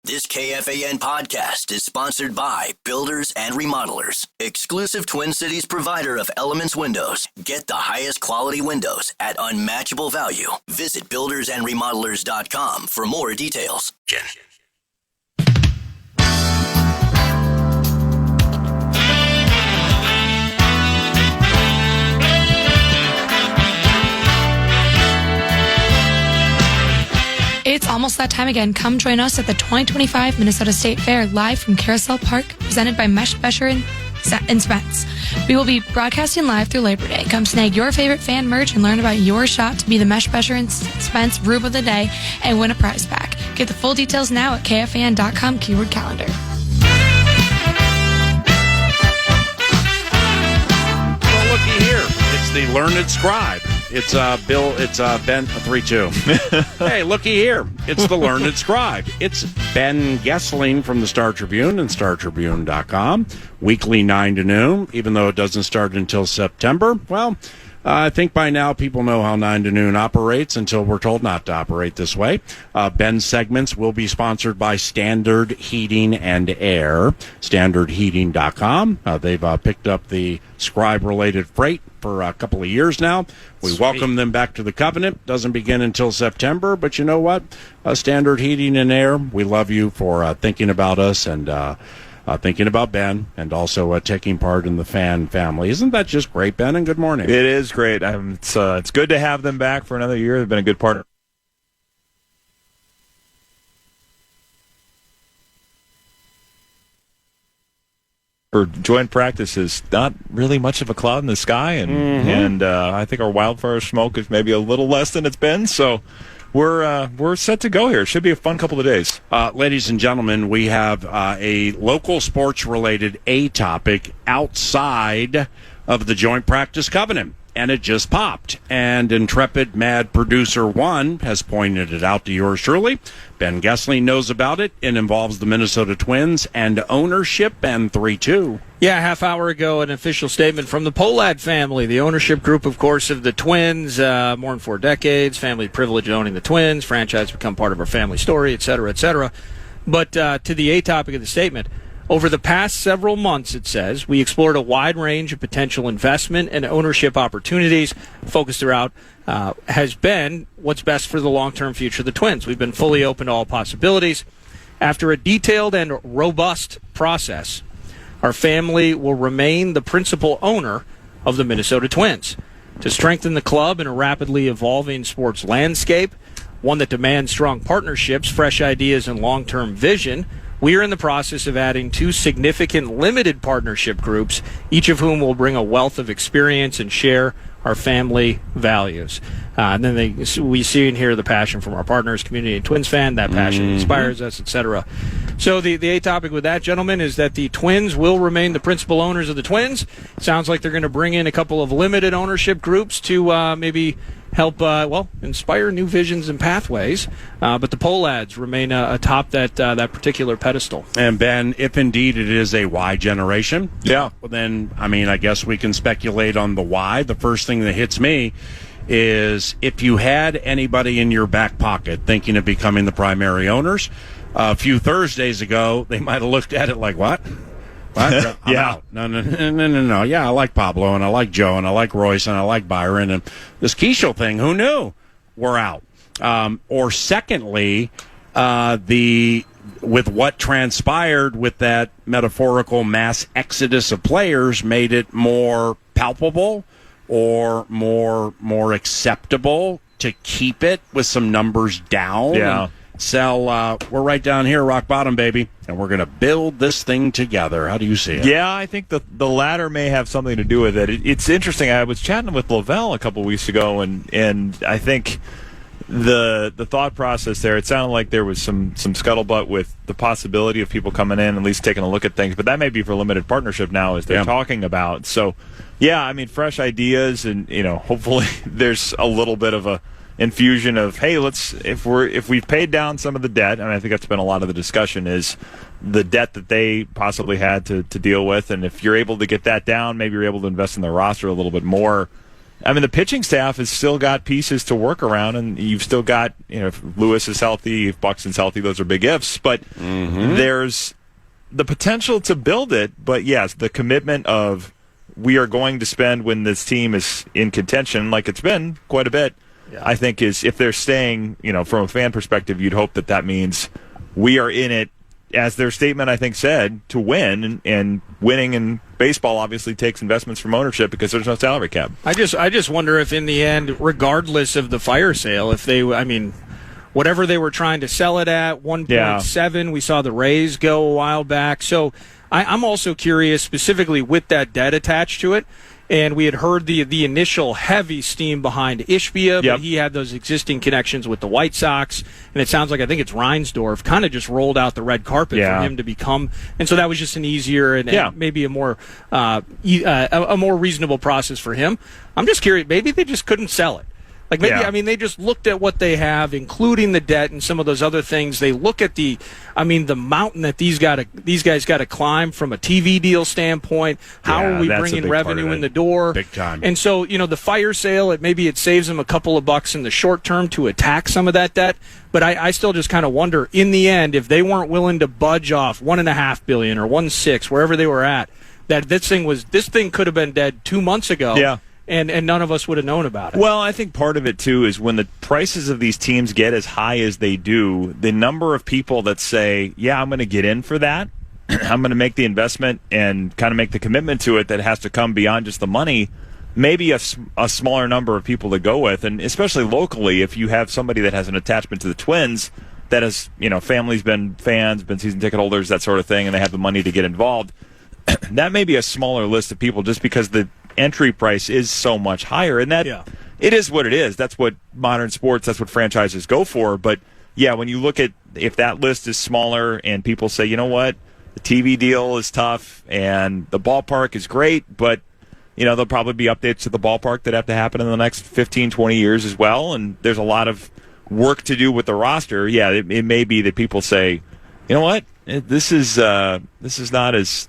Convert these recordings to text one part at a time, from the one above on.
This KFAN podcast is sponsored by Builders and Remodelers, exclusive Twin Cities provider of Elements Windows. Get the highest quality windows at unmatchable value. Visit buildersandremodelers.com for more details. It's almost that time again. Come join us at the 2025 Minnesota State Fair live from Carousel Park, presented by Mesh Besher and Spence. We will be broadcasting live through Labor Day. Come snag your favorite fan merch and learn about your shot to be the Mesh Besher and Spence Rube of the Day and win a prize pack. Get the full details now at KFAN.com /calendar. Well, looky here. It's the Learned Scribe. It's Ben 3-2. Hey, looky here. It's the Learned Scribe. It's Ben Goessling from the Star Tribune and StarTribune.com. Weekly 9 to noon, even though it doesn't start until September. Well, I think by now people know how 9 to noon operates until we're told not to operate this way. Ben's segments will be sponsored by Standard Heating and Air, StandardHeating.com. They've picked up the Scribe-related freight for a couple of years now. We welcome them back to the Covenant. Doesn't begin until September, but you know what? Standard Heating and Air, we love you for thinking about us and thinking about Ben, and also taking part in the fan family. Isn't that just great, Ben? And good morning. It is great. It's good to have them back for another year. They've been a good partner. For joint practice is not really much of a cloud in the sky, and I think our wildfire smoke is maybe a little less than it's been. So we're set to go here. It should be a fun couple of days. Ladies and gentlemen, we have a local sports-related topic outside of the Joint Practice Covenant, and it just popped. And intrepid Mad Producer 1 has pointed it out to yours truly. Ben Goessling knows about it. It involves the Minnesota Twins and ownership, and 3-2. Yeah, a half hour ago, an official statement from the Pohland Family, the ownership group, of course, of the Twins, more than 4 decades, family privilege owning the Twins, franchise become part of our family story, et cetera, et cetera. But to the topic of the statement, over the past several months, it says, we explored a wide range of potential investment and ownership opportunities. Focus throughout has been what's best for the long-term future of the Twins. We've been fully open to all possibilities. After a detailed and robust process, our family will remain the principal owner of the Minnesota Twins. To strengthen the club in a rapidly evolving sports landscape, one that demands strong partnerships, fresh ideas, and long-term vision, we are in the process of adding 2 significant limited partnership groups, each of whom will bring a wealth of experience and share our family values. And then we see and hear the passion from our partners, community and Twins fan. That passion inspires us, etc. So the topic with that, gentlemen, is that the Twins will remain the principal owners of the Twins. Sounds like they're going to bring in a couple of limited ownership groups to maybe help, inspire new visions and pathways. But the Pohlands remain atop that particular pedestal. And Ben, if indeed it is a Y generation, yeah, well then, I guess we can speculate on the why. The first thing that hits me is if you had anybody in your back pocket thinking of becoming the primary owners, a few Thursdays ago, they might have looked at it like, what? What? I'm out. No. Yeah, I like Pablo, and I like Joe, and I like Royce, and I like Byron, and this Keishel thing, who knew? We're out. Or secondly, with what transpired with that metaphorical mass exodus of players made it more palpable or more acceptable to keep it with some numbers down. Yeah. Sell, we're right down here, rock bottom, baby, and we're going to build this thing together. How do you see it? Yeah, I think the latter may have something to do with it. It's interesting. I was chatting with Lavelle a couple weeks ago, and I think the thought process there, it sounded like there was some scuttlebutt with the possibility of people coming in, at least taking a look at things, but that may be for limited partnership now, as they're talking about. So, yeah, fresh ideas, and hopefully there's a little bit of a infusion of, hey, if we've paid down some of the debt, and I think that's been a lot of the discussion, is the debt that they possibly had to deal with, and if you're able to get that down, maybe you're able to invest in the roster a little bit more I mean, the pitching staff has still got pieces to work around, and you've still got, if Lewis is healthy, if Buxton's healthy, those are big ifs. But there's the potential to build it. But yes, the commitment of we are going to spend when this team is in contention, like it's been quite a bit. Yeah. I think is if they're staying, from a fan perspective, you'd hope that means we are in it, as their statement, I think, said, to win, and winning in baseball obviously takes investments from ownership because there's no salary cap. I just wonder if in the end, regardless of the fire sale, if they, whatever they were trying to sell it at, 1.7, we saw the Rays go a while back. So I'm also curious, specifically with that debt attached to it. And we had heard the initial heavy steam behind Ishbia, but he had those existing connections with the White Sox. And it sounds like, I think it's Reinsdorf, kind of just rolled out the red carpet for him to become. And so that was just an easier and maybe a more reasonable process for him. I'm just curious, maybe they just couldn't sell it. Like maybe, they just looked at what they have, including the debt and some of those other things. They look at the mountain that these guys got to climb from a TV deal standpoint. How are we bringing revenue in the door? Big time. And so, the fire sale, maybe it saves them a couple of bucks in the short term to attack some of that debt. But I still just kind of wonder, in the end, if they weren't willing to budge off $1.5 billion or $1.6, wherever they were at, that this thing could have been dead 2 months ago. Yeah. And none of us would have known about it. Well, I think part of it, too, is when the prices of these teams get as high as they do, the number of people that say, I'm going to get in for that, I'm going to make the investment and kind of make the commitment to it that has to come beyond just the money, maybe a smaller number of people to go with. And especially locally, if you have somebody that has an attachment to the Twins that has, families, been fans, been season ticket holders, that sort of thing, and they have the money to get involved, that may be a smaller list of people just because the entry price is so much higher, and that it is what it is. That's what modern sports, that's what franchises go for. But when you look at if that list is smaller and people say, you know what, the TV deal is tough and the ballpark is great, but there'll probably be updates to the ballpark that have to happen in the next 15, 20 years as well, and there's a lot of work to do with the roster. It may be that people say, you know what, this is not as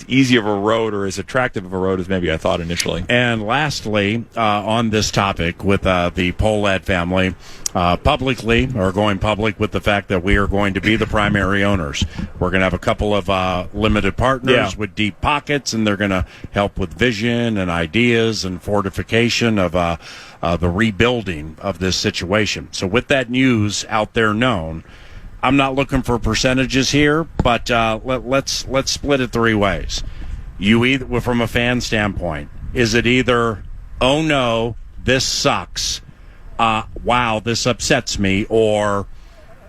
easy of a road or as attractive of a road as maybe I thought initially. And lastly, on this topic with the Pohland family, publicly or going public with the fact that we are going to be the primary owners. We're going to have a couple of limited partners with deep pockets, and they're going to help with vision and ideas and fortification of the rebuilding of this situation. So with that news out there known, I'm not looking for percentages here, but let's split it three ways. You from a fan standpoint, is it either, oh no, this sucks, wow, this upsets me, or,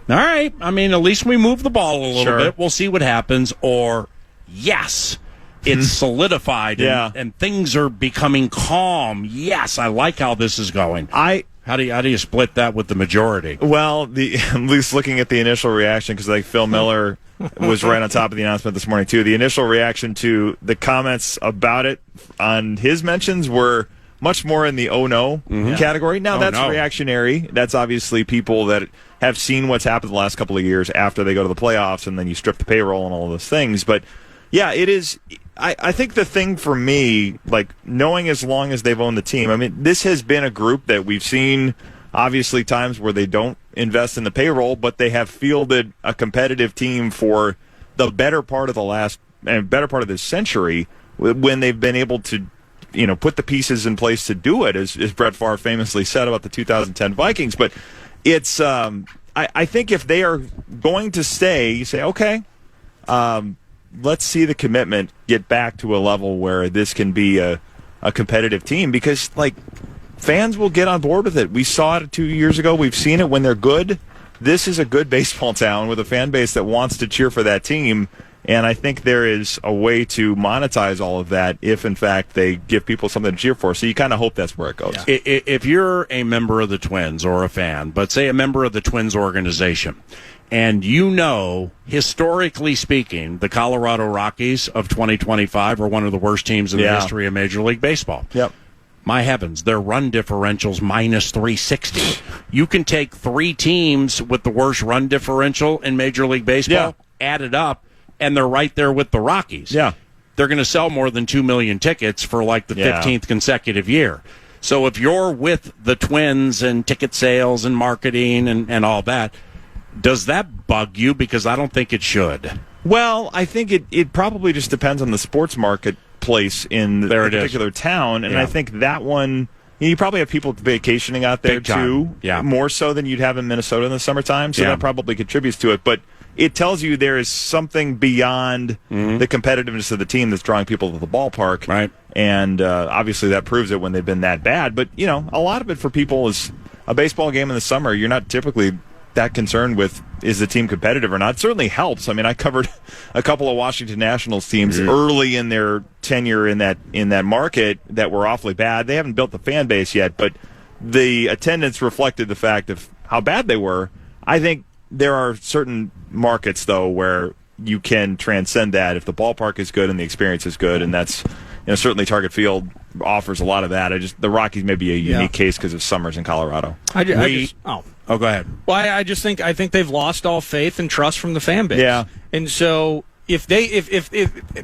all right, at least we move the ball a little bit, we'll see what happens, or, yes, it's solidified and things are becoming calm. Yes, I like how this is going. How do you split that with the majority? Well, at least looking at the initial reaction, because Phil Miller was right on top of the announcement this morning too. The initial reaction to the comments about it on his mentions were much more in the oh no category. Now that's reactionary. That's obviously people that have seen what's happened the last couple of years after they go to the playoffs, and then you strip the payroll and all those things. But it is. I think the thing for me, knowing as long as they've owned the team, this has been a group that we've seen, obviously, times where they don't invest in the payroll, but they have fielded a competitive team for the better part of this century when they've been able to, put the pieces in place to do it, as Brett Favre famously said about the 2010 Vikings. But it's, I think if they are going to stay, you say, okay, let's see the commitment get back to a level where this can be a competitive team, because fans will get on board with it. We saw it 2 years ago. We've seen it when they're good. This is a good baseball town with a fan base that wants to cheer for that team, and I think there is a way to monetize all of that if, in fact, they give people something to cheer for. So you kind of hope that's where it goes. Yeah. If you're a member of the Twins or a fan, but say a member of the Twins organization, and historically speaking, the Colorado Rockies of 2025 are one of the worst teams in the history of Major League Baseball. Yep. My heavens, their run differential's minus 360. You can take three teams with the worst run differential in Major League Baseball, add it up, and they're right there with the Rockies. Yeah. They're going to sell more than 2 million tickets for the 15th consecutive year. So if you're with the Twins and ticket sales and marketing and all that, does that bug you? Because I don't think it should. Well, I think it probably just depends on the sports marketplace in the particular town, and I think that one, you probably have people vacationing out there too, more so than you'd have in Minnesota in the summertime, so that probably contributes to it. But it tells you there is something beyond the competitiveness of the team that's drawing people to the ballpark, right? And obviously that proves it when they've been that bad. But a lot of it for people is a baseball game in the summer. You're not typically that concerned with is the team competitive or not. It certainly helps. I mean, I covered a couple of Washington Nationals teams early in their tenure in that market that were awfully bad. They haven't built the fan base yet, but the attendance reflected the fact of how bad they were. I think there are certain markets though where you can transcend that if the ballpark is good and the experience is good, and that's certainly Target Field offers a lot of that. The Rockies may be a unique case because of summers in Colorado. Oh, go ahead. Well, I think they've lost all faith and trust from the fan base. Yeah. And so if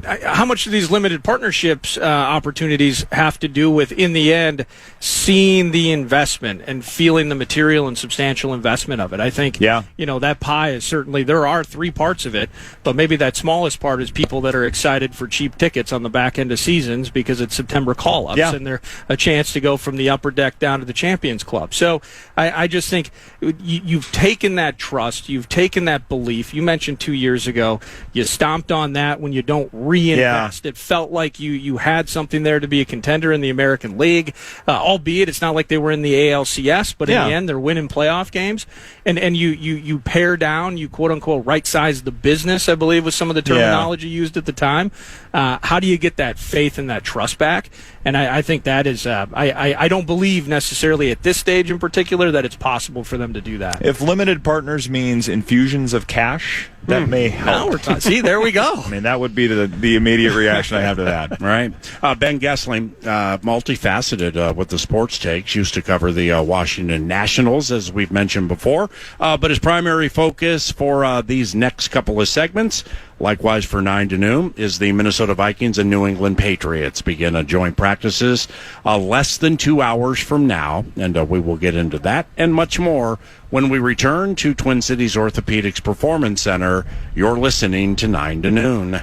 how much do these limited partnerships opportunities have to do with, in the end, seeing the investment and feeling the material and substantial investment of it? I think, that pie is certainly, there are three parts of it, but maybe that smallest part is people that are excited for cheap tickets on the back end of seasons because it's September call-ups and they're a chance to go from the upper deck down to the Champions Club. So I just think you've taken that trust, you've taken that belief. You mentioned 2 years ago, you stopped on that when you don't reinvest. It felt like you had something there to be a contender in the American League, albeit it's not like they were in the ALCS, but in the end they're winning playoff games. And you pare down, you quote-unquote right-size the business, I believe was some of the terminology used at the time. How do you get that faith and that trust back? And I think that is, I don't believe necessarily at this stage in particular that it's possible for them to do that. If limited partners means infusions of cash, that may help. See, there we go. I mean, that would be the immediate reaction I have to that. Right. Ben Goessling, multifaceted with the sports takes, used to cover the Washington Nationals, as we've mentioned before. But his primary focus for these next couple of segments, likewise for 9 to noon, is the Minnesota Vikings and New England Patriots begin joint practices less than 2 hours from now. And we will get into that and much more when we return to Twin Cities Orthopedics Performance Center. You're listening to 9 to noon.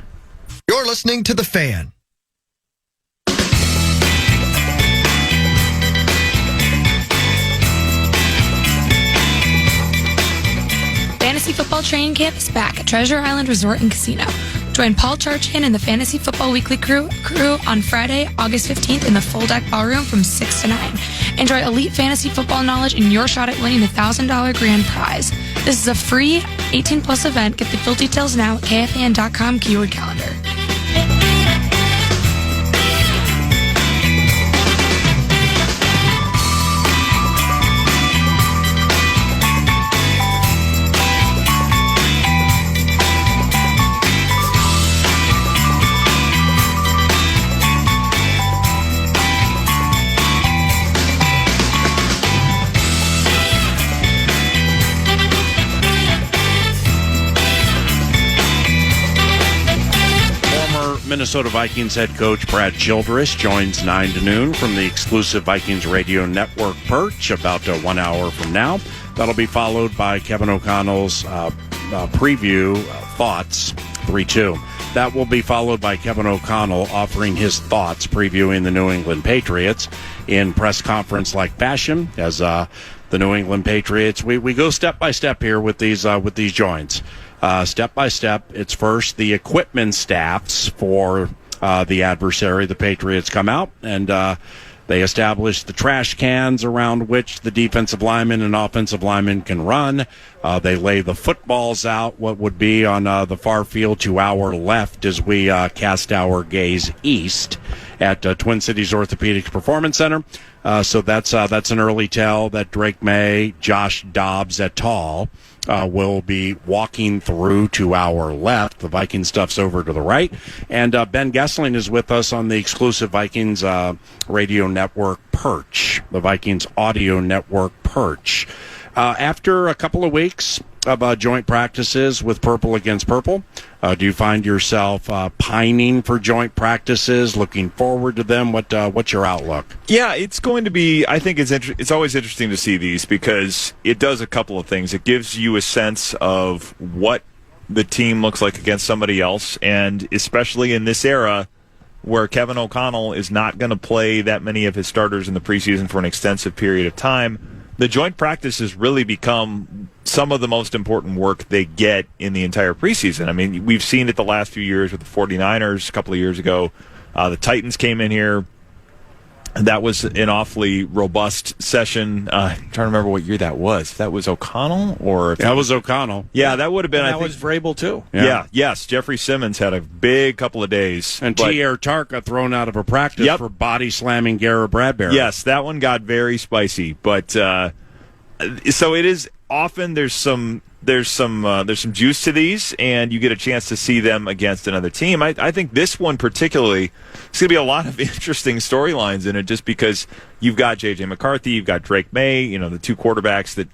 You're listening to The Fan. Fantasy Football Training Camp is back at Treasure Island Resort and Casino. Join Paul Charchin and the Fantasy Football Weekly crew on Friday, August 15th in the Full Deck Ballroom from 6 to 9. Enjoy elite fantasy football knowledge and your shot at winning the $1,000 grand prize. This is a free 18-plus event. Get the full details now at KFAN.com keyword calendar. Minnesota Vikings head coach Brad Childress joins 9 to noon from the exclusive Vikings Radio Network perch about 1 hour from now. That'll be followed by Kevin O'Connell's preview thoughts 3-2. That will be followed by Kevin O'Connell offering his thoughts previewing the New England Patriots in press conference-like fashion as the New England Patriots. We go step by step here with these joints. Step by step, it's first the equipment staffs for the adversary. The Patriots come out and they establish the trash cans around which the defensive linemen and offensive linemen can run. They lay the footballs out, what would be on the far field to our left as we cast our gaze east at Twin Cities Orthopedics Performance Center. So that's an early tell that Drake May, Josh Dobbs et al. Will be walking through to our left. The Viking stuff's over to the right. And Ben Goessling is with us on the exclusive Vikings radio network perch, the Vikings audio network perch. After a couple of weeks of joint practices with Purple Against Purple, Do you find yourself pining for joint practices, looking forward to them? What's your outlook? Yeah, it's going to be, I think it's always interesting to see these because it does a couple of things. It gives you a sense of what the team looks like against somebody else, and especially in this era where Kevin O'Connell is not going to play that many of his starters in the preseason for an extensive period of time, the joint practices really become some of the most important work they get in the entire preseason. I mean, we've seen it the last few years with the 49ers a couple of years ago. The Titans came in here. That was an awfully robust session. I'm trying to remember what year that was. If that was O'Connell or that was O'Connell. Yeah, that would have been. And I that think, was Vrabel too. Yeah. Yes. Jeffrey Simmons had a big couple of days, and T.R. Tark got thrown out of a practice for body slamming Garrett Bradbury. Yes, that one got very spicy. But so it is often there's some juice to these, and you get a chance to see them against another team. I think this one particularly, it's going to be a lot of interesting storylines in it just because you've got J.J. McCarthy, you've got Drake May, the two quarterbacks that,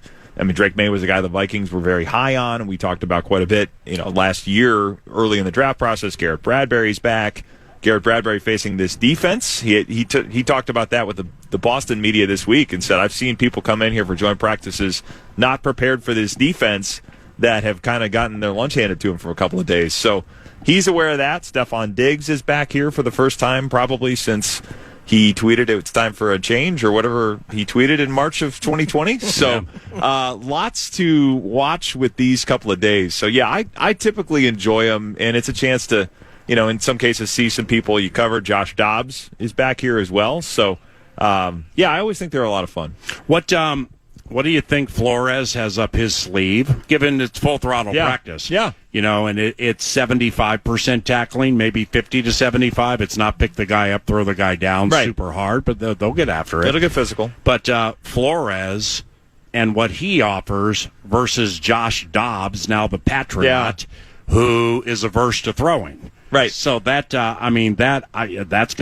Drake May was a guy the Vikings were very high on, and we talked about quite a bit, last year early in the draft process. Garrett Bradbury's back. Garrett Bradbury facing this defense. He talked about that with the Boston media this week and said, I've seen people come in here for joint practices not prepared for this defense that have kind of gotten their lunch handed to him for a couple of days. So he's aware of that. Stephon Diggs is back here for the first time probably since he tweeted it's time for a change or whatever he tweeted in March of 2020. So lots to watch with these couple of days. So, yeah, I typically enjoy them, and it's a chance to, in some cases see some people you covered. Josh Dobbs is back here as well. So, I always think they're a lot of fun. What do you think Flores has up his sleeve, given it's full throttle practice? Yeah. And it's 75% tackling, maybe 50 to 75. It's not pick the guy up, throw the guy down super hard, but they'll get after it. It'll get physical. But Flores and what he offers versus Josh Dobbs, now the Patriot, who is averse to throwing. Right. So that's going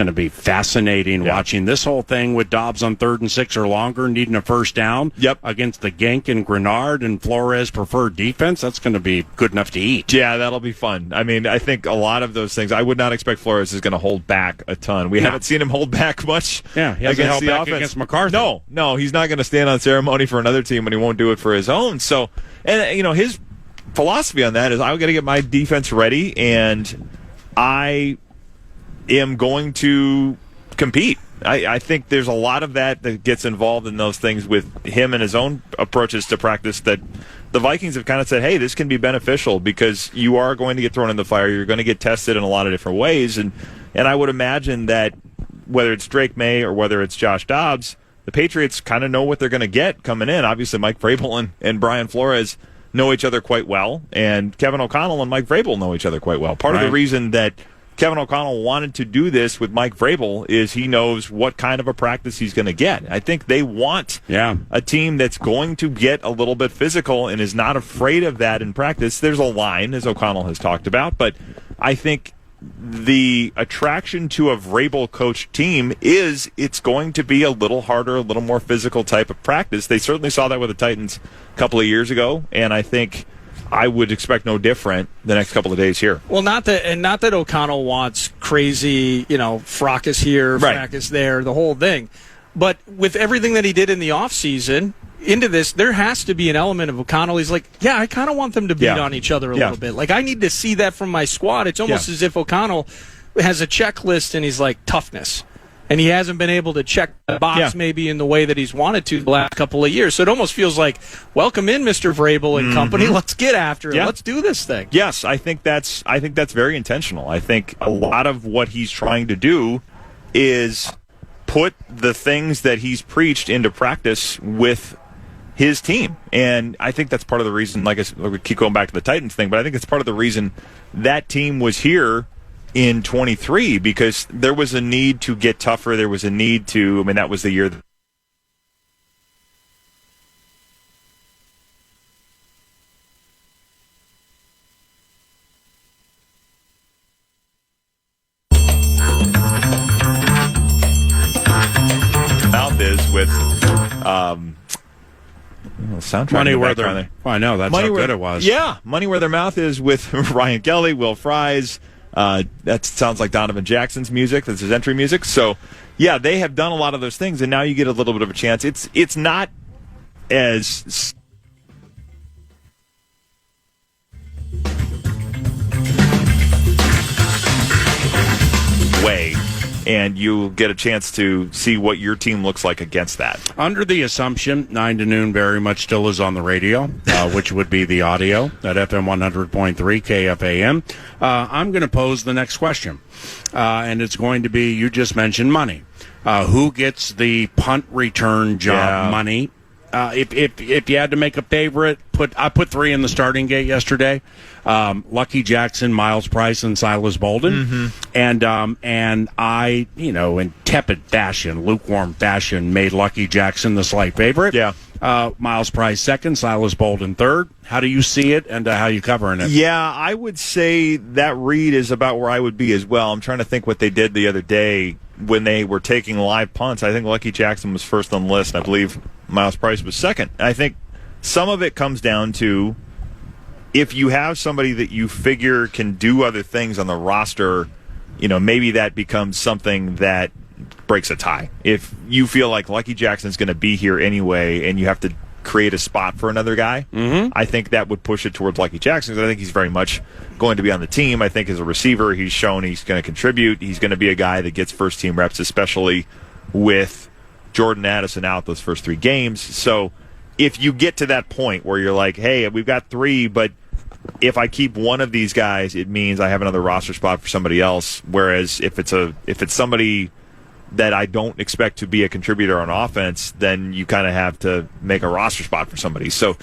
to be fascinating watching this whole thing with Dobbs on 3rd and 6 or longer, needing a first down against the Gank and Grenard and Flores preferred defense. That's going to be good enough to eat. Yeah, that'll be fun. I think a lot of those things, I would not expect Flores is going to hold back a ton. We haven't seen him hold back much he hasn't held back against McCarthy. No, he's not going to stand on ceremony for another team when he won't do it for his own. So, and his philosophy on that is I've got to get my defense ready, and I am going to compete. I think there's a lot of that gets involved in those things with him and his own approaches to practice that the Vikings have kind of said, hey, this can be beneficial because you are going to get thrown in the fire. You're going to get tested in a lot of different ways. And I would imagine that whether it's Drake May or whether it's Josh Dobbs, the Patriots kind of know what they're going to get coming in. Obviously, Mike Vrabel and Brian Flores know each other quite well, and Kevin O'Connell and Mike Vrabel know each other quite well. Part of the reason that Kevin O'Connell wanted to do this with Mike Vrabel is he knows what kind of a practice he's going to get. I think they want a team that's going to get a little bit physical and is not afraid of that in practice. There's a line, as O'Connell has talked about, but I think the attraction to a Vrabel coached team is it's going to be a little harder, a little more physical type of practice. They certainly saw that with the Titans a couple of years ago, and I think I would expect no different the next couple of days here. Well, not that O'Connell wants crazy, fracas here, fracas there, the whole thing. But with everything that he did in the offseason, into this, there has to be an element of O'Connell. He's like, I kind of want them to beat on each other a little bit. Like, I need to see that from my squad. It's almost as if O'Connell has a checklist and he's like, toughness. And he hasn't been able to check the box maybe in the way that he's wanted to the last couple of years. So it almost feels like, welcome in, Mr. Vrabel and company. Let's get after it. Let's do this thing. Yes, I think that's very intentional. I think a lot of what he's trying to do is put the things that he's preached into practice with his team. And I think that's part of the reason, like we keep going back to the Titans thing, but I think it's part of the reason that team was here in 23 because there was a need to get tougher. There was a need to, that was the year that mouth is with soundtrack. Money where their I know that's how good it was. Yeah, Money Where Their Mouth is with Ryan Kelly, Will Fries. That sounds like Donovan Jackson's music. That's his entry music. So, yeah, they have done a lot of those things, and now you get a little bit of a chance. It's not as way, and you get a chance to see what your team looks like against that. Under the assumption 9 to noon very much still is on the radio, which would be the audio at FM 100.3 KFAN. I'm going to pose the next question, and it's going to be, you just mentioned money. Who gets the punt return job money? If you had to make a favorite, I put 3 in the starting gate yesterday. Lucky Jackson, Miles Price, and Silas Bolden. Mm-hmm. And I, in tepid fashion, lukewarm fashion, made Lucky Jackson the slight favorite. Yeah. Miles Price second, Silas Bolden third. How do you see it, and how you covering it? Yeah, I would say that read is about where I would be as well. I'm trying to think what they did the other day when they were taking live punts. I think Lucky Jackson was first on the list, and I believe Miles Price was second. I think some of it comes down to if you have somebody that you figure can do other things on the roster, maybe that becomes something that breaks a tie. If you feel like Lucky Jackson's going to be here anyway and you have to create a spot for another guy, I think that would push it towards Lucky Jackson, because I think he's very much going to be on the team. I think as a receiver, he's shown he's going to contribute. He's going to be a guy that gets first-team reps, especially with Jordan Addison out those first 3 games. So if you get to that point where you're like, hey, we've got 3, but if I keep one of these guys, it means I have another roster spot for somebody else. Whereas if it's somebody that I don't expect to be a contributor on offense, then you kind of have to make a roster spot for somebody. So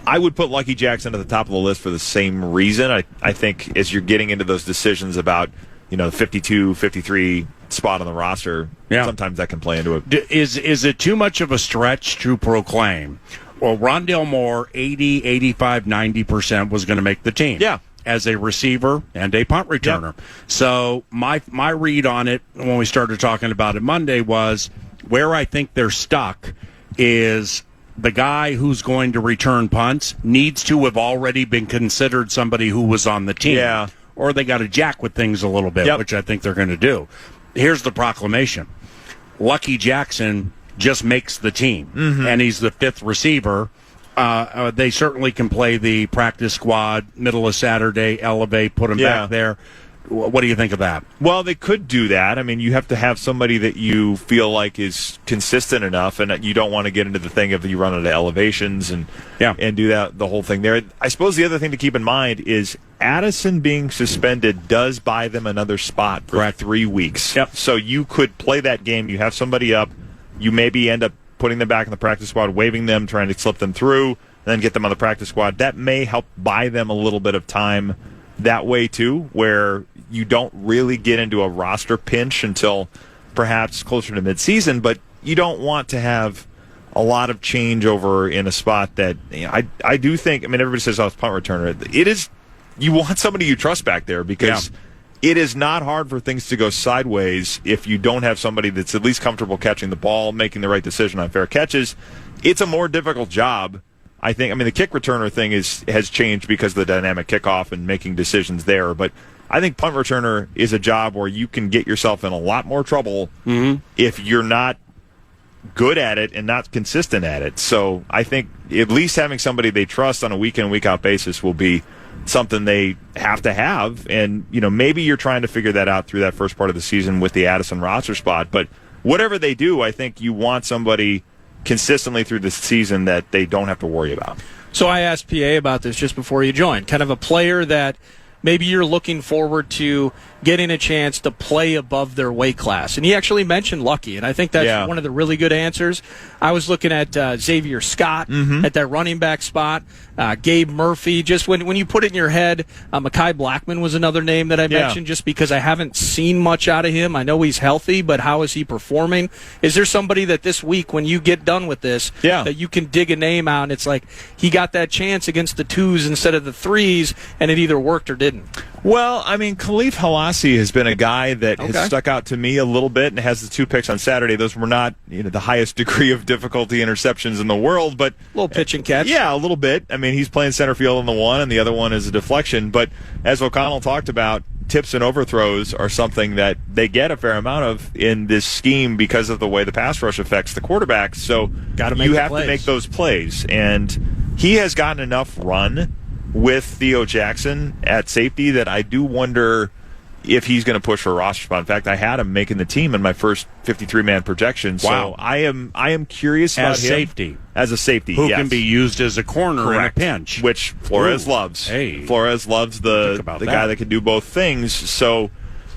I would put Lucky Jackson at the top of the list for the same reason. I think as you're getting into those decisions about, the 52, 53 spot on the roster, sometimes that can play into it. Is it too much of a stretch to proclaim, well, Rondale Moore, 80, 85, 90% was going to make the team? Yeah. As a receiver and a punt returner. Yep. So my read on it when we started talking about it Monday was where I think they're stuck is the guy who's going to return punts needs to have already been considered somebody who was on the team. Yeah. Or they got to jack with things a little bit, which I think they're going to do. Here's the proclamation. Lucky Jackson just makes the team, and he's the 5th receiver. They certainly can play the practice squad, middle of Saturday, elevate, put him back there. What do you think of that? Well, they could do that. I mean, you have to have somebody that you feel like is consistent enough, and you don't want to get into the thing of you run into elevations and do that the whole thing there. I suppose the other thing to keep in mind is Addison being suspended does buy them another spot for 3 weeks. Yep. So you could play that game. You have somebody up. You maybe end up putting them back in the practice squad, waiving them, trying to slip them through, then get them on the practice squad. That may help buy them a little bit of time that way too, where you don't really get into a roster pinch until perhaps closer to midseason, but you don't want to have a lot of changeover in a spot that I do think, everybody says, it's punt returner. It is, you want somebody you trust back there, because it is not hard for things to go sideways if you don't have somebody that's at least comfortable catching the ball, making the right decision on fair catches. It's a more difficult job, I think. The kick returner thing has changed because of the dynamic kickoff and making decisions there. But I think punt returner is a job where you can get yourself in a lot more trouble if you're not good at it and not consistent at it. So I think at least having somebody they trust on a week-in, week-out basis will be something they have to have. And, maybe you're trying to figure that out through that first part of the season with the Addison roster spot. But whatever they do, I think you want somebody consistently through the season that they don't have to worry about. So I asked PA about this just before you joined. Kind of a player that maybe you're looking forward to getting a chance to play above their weight class. And he actually mentioned Lucky, and I think that's one of the really good answers. I was looking at Xavier Scott at that running back spot, Gabe Murphy. Just when you put it in your head, Mekhi Blackman was another name that I mentioned just because I haven't seen much out of him. I know he's healthy, but how is he performing? Is there somebody that this week, when you get done with this, that you can dig a name out and it's like he got that chance against the 2s instead of the 3s, and it either worked or didn't? Well, I mean, Khalif Halassi has been a guy that has stuck out to me a little bit and has the 2 picks on Saturday. Those were not the highest degree of difficulty interceptions in the world, but A little pitch and catch. Yeah, a little bit. I mean, he's playing center field on the one, and the other one is a deflection. But as O'Connell talked about, tips and overthrows are something that they get a fair amount of in this scheme because of the way the pass rush affects the quarterback. So you have to make those plays. And he has gotten enough run with Theo Jackson at safety that I do wonder if he's going to push for a roster spot. In fact, I had him making the team in my first 53-man projection. Wow. So I am curious about him. Safety. As a safety, who can be used as a corner in a pinch. Which Flores loves. Hey. Flores loves the guy that can do both things. So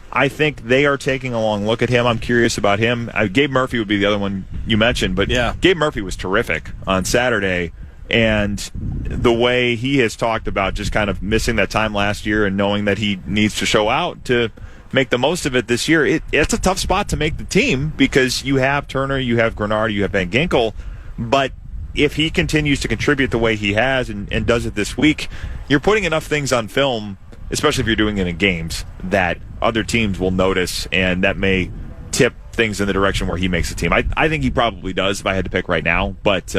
I think they are taking a long look at him. I'm curious about him. Gabe Murphy would be the other one you mentioned. But Gabe Murphy was terrific on Saturday. And the way he has talked about just kind of missing that time last year and knowing that he needs to show out to make the most of it this year, it's a tough spot to make the team because you have Turner, you have Grenard, you have Van Ginkel. But if he continues to contribute the way he has and does it this week, you're putting enough things on film, especially if you're doing it in games, that other teams will notice, and that may tip things in the direction where he makes the team. I think he probably does if I had to pick right now, but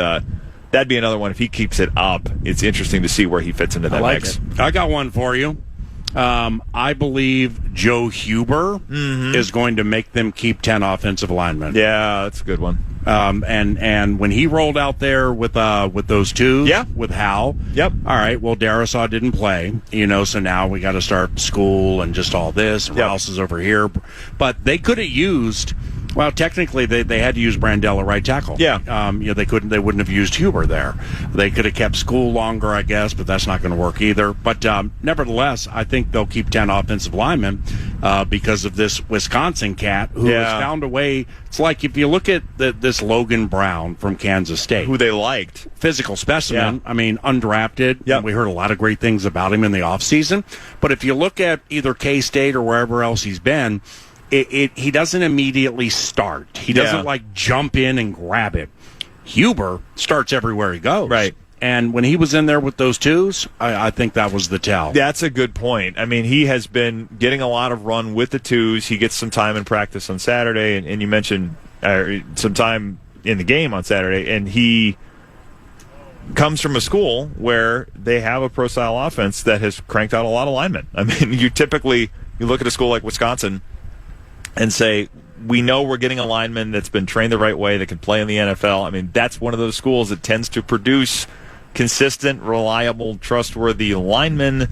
that'd be another one. If he keeps it up, it's interesting to see where he fits into that mix. I got one for you. I believe Joe Huber is going to make them keep 10 offensive linemen. Yeah, that's a good one. And when he rolled out there with those twos, with Hal, all right, well, Darisaw didn't play, so now we got to start school and just all this, and Rouse is over here. But they could have used... Well, technically, they had to use Brandell at right tackle. Yeah. They wouldn't have used Huber there. They could have kept school longer, I guess, but that's not going to work either. But nevertheless, I think they'll keep 10 offensive linemen because of this Wisconsin cat who has found a way. It's like if you look at this Logan Brown from Kansas State. Who they liked. Physical specimen. I mean, undrafted. Yep. We heard a lot of great things about him in the offseason. But if you look at either K-State or wherever else he's been, he doesn't immediately start. He doesn't jump in and grab it. Huber starts everywhere he goes. Right. And when he was in there with those twos, I think that was the tell. That's a good point. I mean, he has been getting a lot of run with the twos. He gets some time in practice on Saturday, and you mentioned some time in the game on Saturday, and he comes from a school where they have a pro-style offense that has cranked out a lot of linemen. I mean, you look at a school like Wisconsin and say, we know we're getting a lineman that's been trained the right way that can play in the NFL. I mean, that's one of those schools that tends to produce consistent, reliable, trustworthy linemen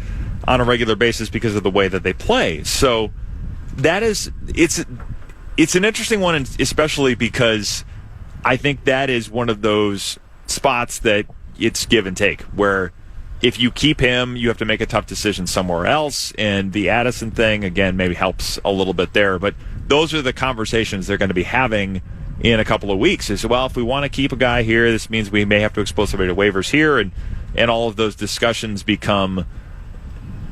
on a regular basis because of the way that they play. So it's an interesting one, especially because I think that is one of those spots that it's give and take, where if you keep him, you have to make a tough decision somewhere else. And the Addison thing, again, maybe helps a little bit there. But those are the conversations they're going to be having in a couple of weeks. Is, well, if we want to keep a guy here, this means we may have to expose somebody to waivers here. And all of those discussions become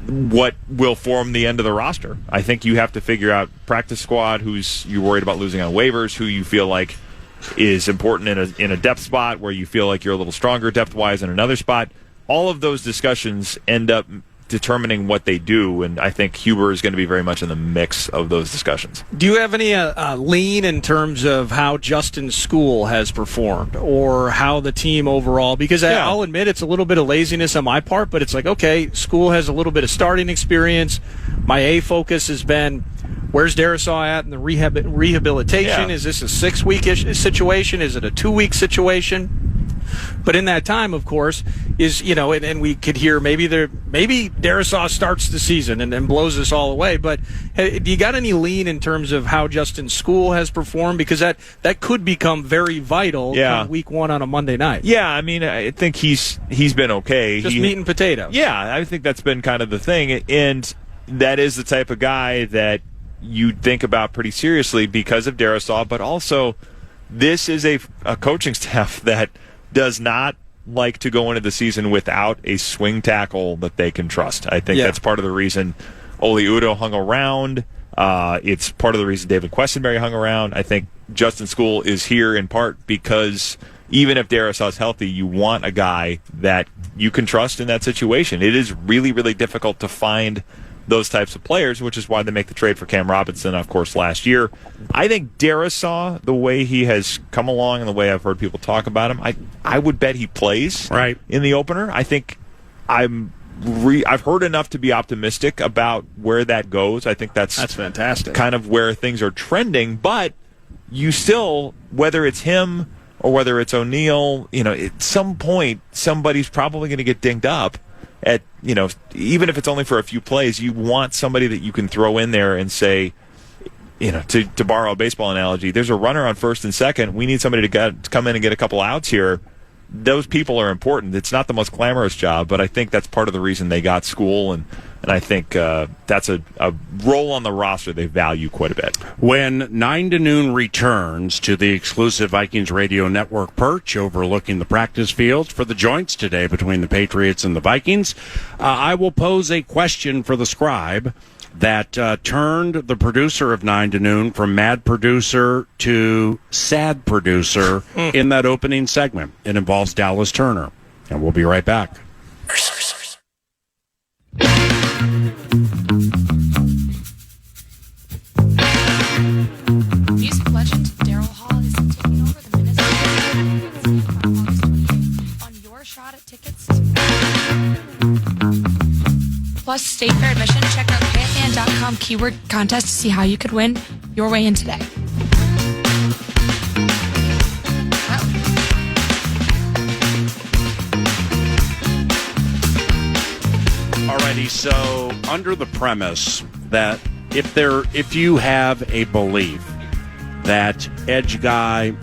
what will form the end of the roster. I think you have to figure out practice squad, who's you're worried about losing on waivers, who you feel like is important in a depth spot, where you feel like you're a little stronger depth-wise in another spot. All of those discussions end up determining what they do, and I think Huber is going to be very much in the mix of those discussions. Do you have any lean in terms of how Justin School has performed, or how the team overall? Because I'll admit it's a little bit of laziness on my part, but it's like, okay, School has a little bit of starting experience. My A focus has been, where's Darisaw at in the rehabilitation? Is this a 6-week situation? Is it a 2-week situation? But in that time, of course, and we could hear maybe Darisaw starts the season and blows us all away. But do you got any lean in terms of how Justin School has performed? Because that could become very vital come week 1 on a Monday night. Yeah, I mean, I think he's been okay. Just meat and potatoes. Yeah, I think that's been kind of the thing. And that is the type of guy that you think about pretty seriously because of Darisaw. But also, this is a coaching staff that does not like to go into the season without a swing tackle that they can trust. I think that's part of the reason Oli Udoh hung around. It's part of the reason David Questenberry hung around. I think Justin School is here in part because even if Darisaw is healthy, you want a guy that you can trust in that situation. It is really, really difficult to find those types of players, which is why they make the trade for Cam Robinson, of course, last year. I think Darisaw, the way he has come along and the way I've heard people talk about him, I would bet he plays in the opener. I think I've heard enough to be optimistic about where that goes. I think that's fantastic. Kind of where things are trending, but you still, whether it's him or whether it's O'Neal, at some point somebody's probably going to get dinged up. Even if it's only for a few plays, you want somebody that you can throw in there and say, to borrow a baseball analogy, there's a runner on first and second. We need somebody to come in and get a couple outs here. Those people are important. It's not the most glamorous job, but I think that's part of the reason they got School, and I think that's a role on the roster they value quite a bit. When 9 to noon returns to the exclusive Vikings Radio Network perch overlooking the practice fields for the joints today between the Patriots and the Vikings, I will pose a question for the scribe that turned the producer of 9 to noon from mad producer to sad producer in that opening segment. It involves Dallas Turner, and we'll be right back. Music legend Daryl Hall is taking over the Minnesota on August 28th. On your shot at tickets plus State Fair admission, check out KFAN.com keyword contest to see how you could win your way in today. Alrighty, so under the premise that if you have a belief that edge guy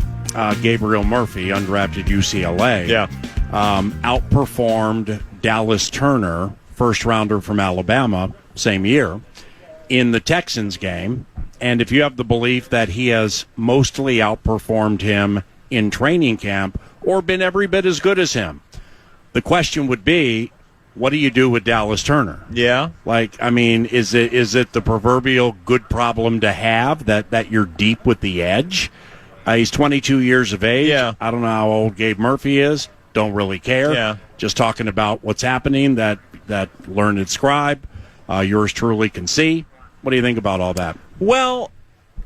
Gabriel Murphy, undrafted UCLA, outperformed Dallas Turner, first rounder from Alabama, same year, in the Texans game, and if you have the belief that he has mostly outperformed him in training camp or been every bit as good as him, the question would be, what do you do with Dallas Turner? Yeah. Is it the proverbial good problem to have that you're deep with the edge? He's 22 years of age. Yeah. I don't know how old Gabe Murphy is. Don't really care. Yeah. Just talking about what's happening, that learned scribe, yours truly can see. What do you think about all that? Well,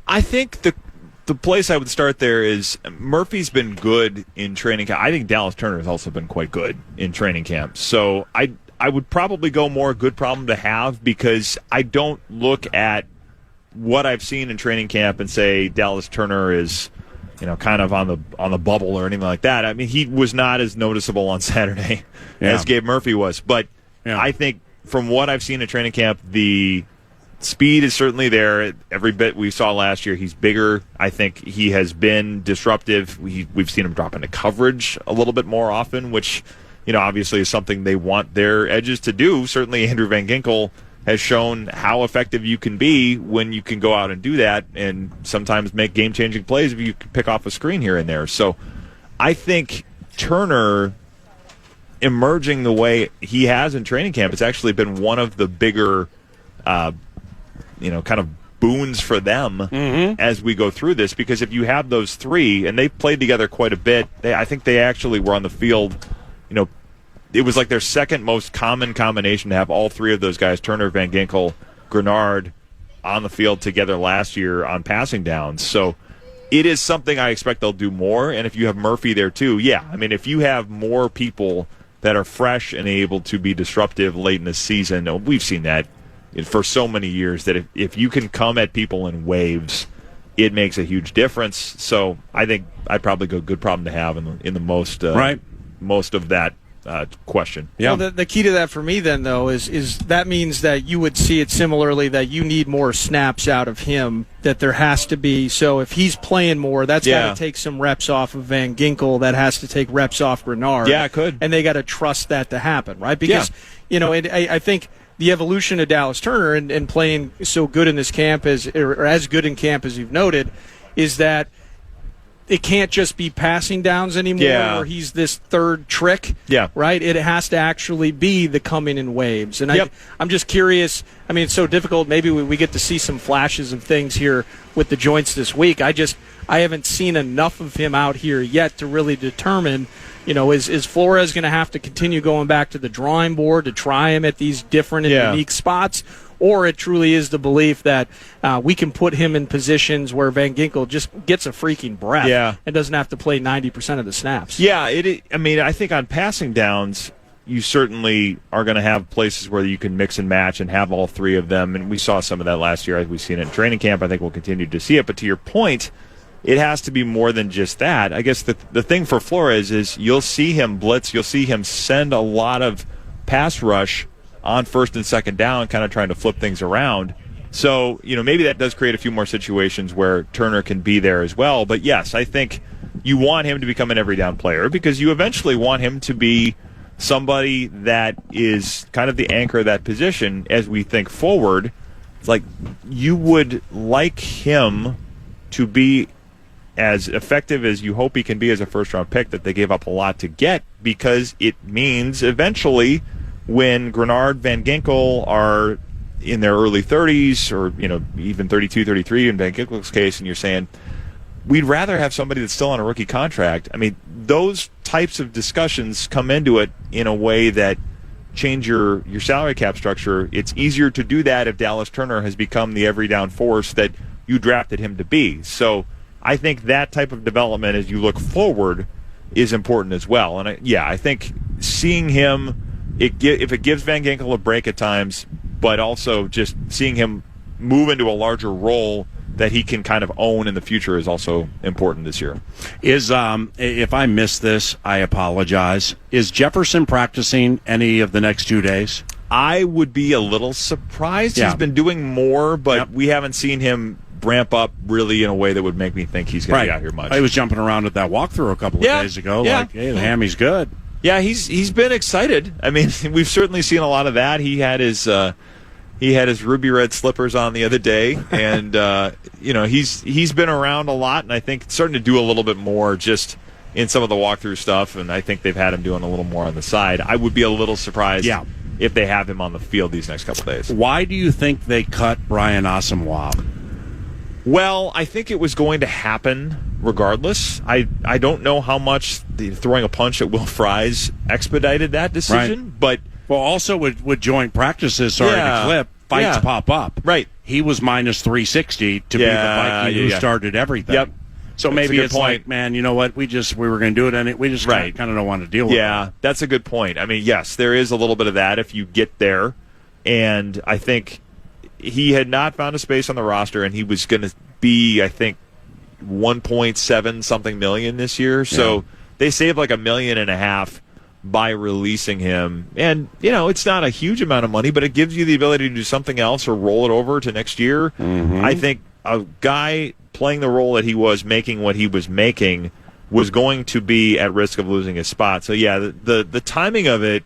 I think the place I would start there is Murphy's been good in training camp. I think Dallas Turner has also been quite good in training camp. So I would probably go more good problem to have, because I don't look at what I've seen in training camp and say Dallas Turner is, kind of on the bubble or anything like that. I mean, he was not as noticeable on Saturday as Gabe Murphy was. But I think from what I've seen in training camp, the speed is certainly there. Every bit we saw last year, he's bigger. I think he has been disruptive. We've seen him drop into coverage a little bit more often, which, obviously is something they want their edges to do. Certainly Andrew Van Ginkel has shown how effective you can be when you can go out and do that, and sometimes make game-changing plays if you can pick off a screen here and there. So I think Turner emerging the way he has in training camp, it's actually been one of the bigger kind of boons for them as we go through this, because if you have those three, and they've played together quite a bit, I think they actually were on the field, it was like their second most common combination to have all three of those guys, Turner, Van Ginkel, Grenard, on the field together last year on passing downs. So it is something I expect they'll do more, and if you have Murphy there too, if you have more people that are fresh and able to be disruptive late in the season, we've seen that for so many years, that if you can come at people in waves, it makes a huge difference. So I think I'd probably go good problem to have in the most of that question. Yeah. Well, the key to that for me then, though, is that means that you would see it similarly, that you need more snaps out of him, that there has to be. So if he's playing more, that's got to take some reps off of Van Ginkel. That has to take reps off Grenard. Yeah, it could. And they got to trust that to happen, right? Because, I think the evolution of Dallas Turner and playing so good in this camp, or as good in camp as you've noted, is that it can't just be passing downs anymore, where he's this third trick, right? It has to actually be the coming in waves. And I'm just curious. I mean, it's so difficult. Maybe we get to see some flashes of things here with the joints this week. I haven't seen enough of him out here yet to really determine, is Flores going to have to continue going back to the drawing board to try him at these different and unique spots? or it truly is the belief that we can put him in positions where Van Ginkel just gets a freaking breath and doesn't have to play 90% of the snaps. Yeah, I think on passing downs, you certainly are going to have places where you can mix and match and have all three of them, and we saw some of that last year. We've seen it in training camp. I think we'll continue to see it. But to your point, it has to be more than just that. I guess the thing for Flores is you'll see him blitz. You'll see him send a lot of pass rush on first and second down, kind of trying to flip things around. So, maybe that does create a few more situations where Turner can be there as well. But, yes, I think you want him to become an every down player because you eventually want him to be somebody that is kind of the anchor of that position as we think forward. It's like you would like him to be as effective as you hope he can be as a first-round pick that they gave up a lot to get, because it means eventually when Grenard, Van Ginkel are in their early 30s or, even 32, 33 in Van Ginkel's case, and you're saying, we'd rather have somebody that's still on a rookie contract. I mean, those types of discussions come into it in a way that change your salary cap structure. It's easier to do that if Dallas Turner has become the every down force that you drafted him to be. So I think that type of development as you look forward is important as well. And I think seeing him, if it gives Van Ginkel a break at times, but also just seeing him move into a larger role that he can kind of own in the future is also important this year. If I missed this, I apologize. Is Jefferson practicing any of the next 2 days? I would be a little surprised. Yeah. He's been doing more, but we haven't seen him ramp up really in a way that would make me think he's going to be out here much. He was jumping around at that walkruh a couple of days ago. Like, hey, the hammy's good. Yeah, he's been excited. I mean, we've certainly seen a lot of that. He had his ruby red slippers on the other day, and he's been around a lot, and I think starting to do a little bit more just in some of the walkthrough stuff, and I think they've had him doing a little more on the side. I would be a little surprised if they have him on the field these next couple days. Why do you think they cut Brian Asamoah? Well, I think it was going to happen regardless. I don't know how much throwing a punch at Will Fries expedited that decision, but also with joint practices starting to clip, fights pop up. Right. He was minus 360 to be the Viking who started everything. Yep. So maybe it's like, man, you know what? We were going to do it, and we just kind of don't want to deal with it. Yeah, that's a good point. I mean, yes, there is a little bit of that if you get there, and I think he had not found a space on the roster, and he was going to be, I think, 1.7 something million this year. So they saved like $1.5 million by releasing him. And, it's not a huge amount of money, but it gives you the ability to do something else or roll it over to next year. Mm-hmm. I think a guy playing the role that he was making what he was making was going to be at risk of losing his spot. So, the timing of it,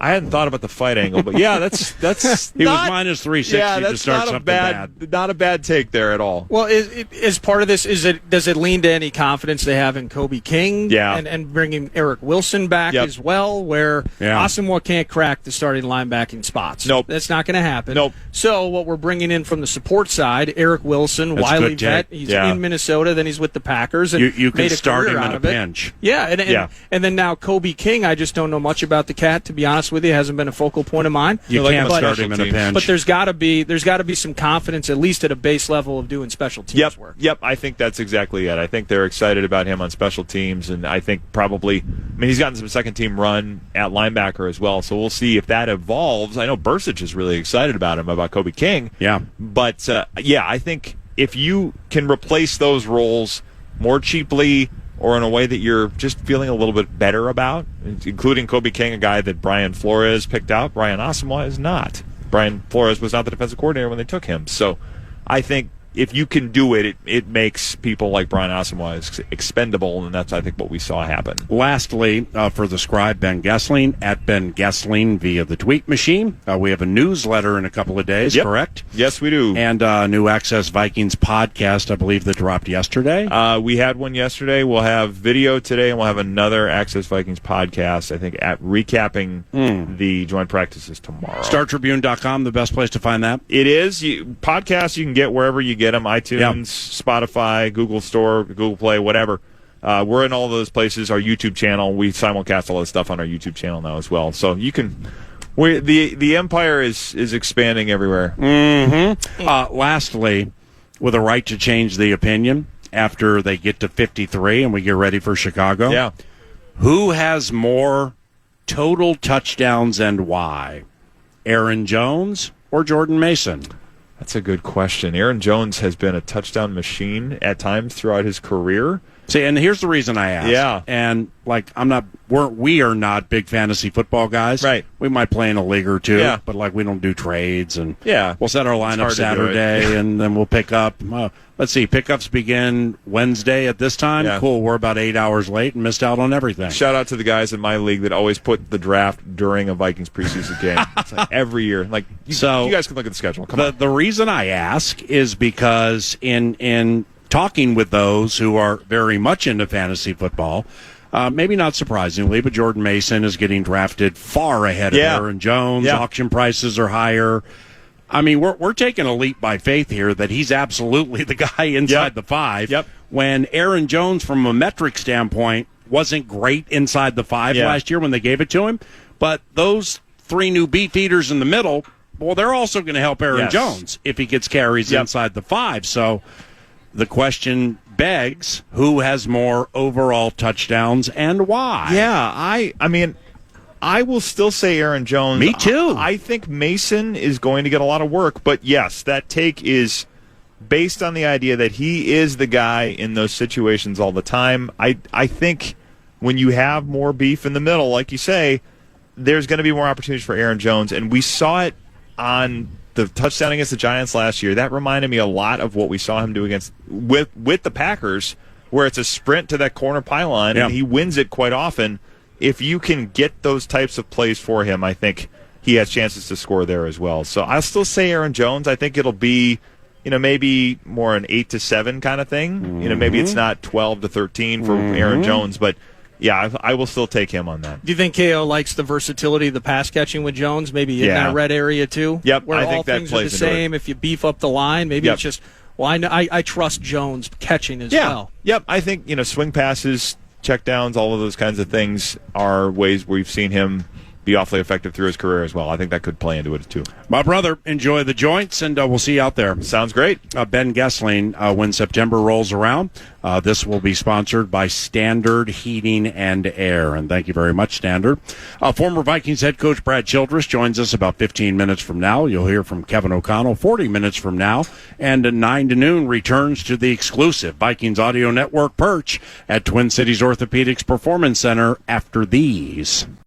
I hadn't thought about the fight angle, but that's he was minus 360 to start something bad. Not a bad take there at all. Well, is part of this does it lean to any confidence they have in Kobe King? Yeah. And bringing Eric Wilson back as well, where Asamoah can't crack the starting linebacking spots. Nope, that's not going to happen. Nope. So what we're bringing in from the support side, Eric Wilson, wily vet. He's in Minnesota, then he's with the Packers, and you can made a start him career in a pinch. Yeah, and then now Kobe King. I just don't know much about the cat, to be honest with you. Hasn't been a focal point of mine. You can't start him in a pinch. But there's got to be some confidence, at least at a base level, of doing special teams work. Yep, I think that's exactly it. I think they're excited about him on special teams, and I think he's gotten some second team run at linebacker as well. So we'll see if that evolves. I know Bursich is really excited about Kobe King. Yeah, but I think if you can replace those roles more cheaply, or in a way that you're just feeling a little bit better about, including Kobe King, a guy that Brian Flores picked out. Brian Asamoah is not. Brian Flores was not the defensive coordinator when they took him. So I think if you can do it, it makes people like Brian Asamoah expendable, and that's, I think, what we saw happen. Lastly, for the scribe, Ben Goessling, at Ben Goessling via the tweet machine. We have a newsletter in a couple of days, correct? Yes, we do. And a new Access Vikings podcast, I believe, that dropped yesterday. We had one yesterday. We'll have video today, and we'll have another Access Vikings podcast, I think, at recapping the joint practices tomorrow. StarTribune.com, the best place to find that? It is. Podcasts you can get wherever you get them, iTunes, Spotify, Google Store, Google Play, whatever. We're in all those places. Our YouTube channel, we simulcast all this stuff on our YouTube channel now as well. So you can The empire is expanding everywhere. Lastly, with a right to change the opinion after they get to 53 and we get ready for Chicago. Yeah. Who has more total touchdowns and why? Aaron Jones or Jordan Mason? That's a good question. Aaron Jones has been a touchdown machine at times throughout his career. See, and here's the reason I asked. Yeah. And we are not big fantasy football guys. Right. We might play in a league or two, Yeah. but we don't do trades, and Yeah. we'll set our lineup hard to do Saturday, and then we'll pick up. Let's see, pickups begin Wednesday at this time. Yeah. Cool. We're about 8 hours late and missed out on everything. Shout out to the guys in my league that always put the draft during a Vikings preseason game. It's every year. You guys can look at the schedule. Come on. The reason I ask is because in talking with those who are very much into fantasy football, maybe not surprisingly, but Jordan Mason is getting drafted far ahead of Aaron Jones. Yeah. Auction prices are higher. I mean, we're taking a leap by faith here that he's absolutely the guy inside the five. Yep. When Aaron Jones, from a metric standpoint, wasn't great inside the five last year when they gave it to him. But those three new beat eaters in the middle, well, they're also going to help Aaron Jones if he gets carries inside the five. So the question begs, who has more overall touchdowns and why? Yeah, I mean, I will still say Aaron Jones. Me too. I think Mason is going to get a lot of work, but yes, that take is based on the idea that he is the guy in those situations all the time. I think when you have more beef in the middle, like you say, there's going to be more opportunities for Aaron Jones, and we saw it on the touchdown against the Giants last year. That reminded me a lot of what we saw him do with the Packers, where it's a sprint to that corner pylon, and he wins it quite often. If you can get those types of plays for him, I think he has chances to score there as well. So I'll still say Aaron Jones. I think it'll be, maybe more an 8-7 kind of thing. Maybe it's not 12-13 for Aaron Jones, but yeah, I will still take him on that. Do you think KO likes the versality of the pass catching with Jones? Maybe in that red area too. Yep, where I all think that things plays are the into same. If you beef up the line, maybe it's just. Well, I trust Jones catching as well. Yep, I think swing passes, checkdowns, all of those kinds of things are ways we've seen him be awfully effective through his career as well. I think that could play into it too. My brother, enjoy the joints, and we'll see you out there. Sounds great. Ben Goessling, when September rolls around, this will be sponsored by Standard Heating and Air. And thank you very much, Standard. Former Vikings head coach Brad Childress joins us about 15 minutes from now. You'll hear from Kevin O'Connell 40 minutes from now. And at 9 to noon returns to the exclusive Vikings Audio Network perch at Twin Cities Orthopedics Performance Center after these.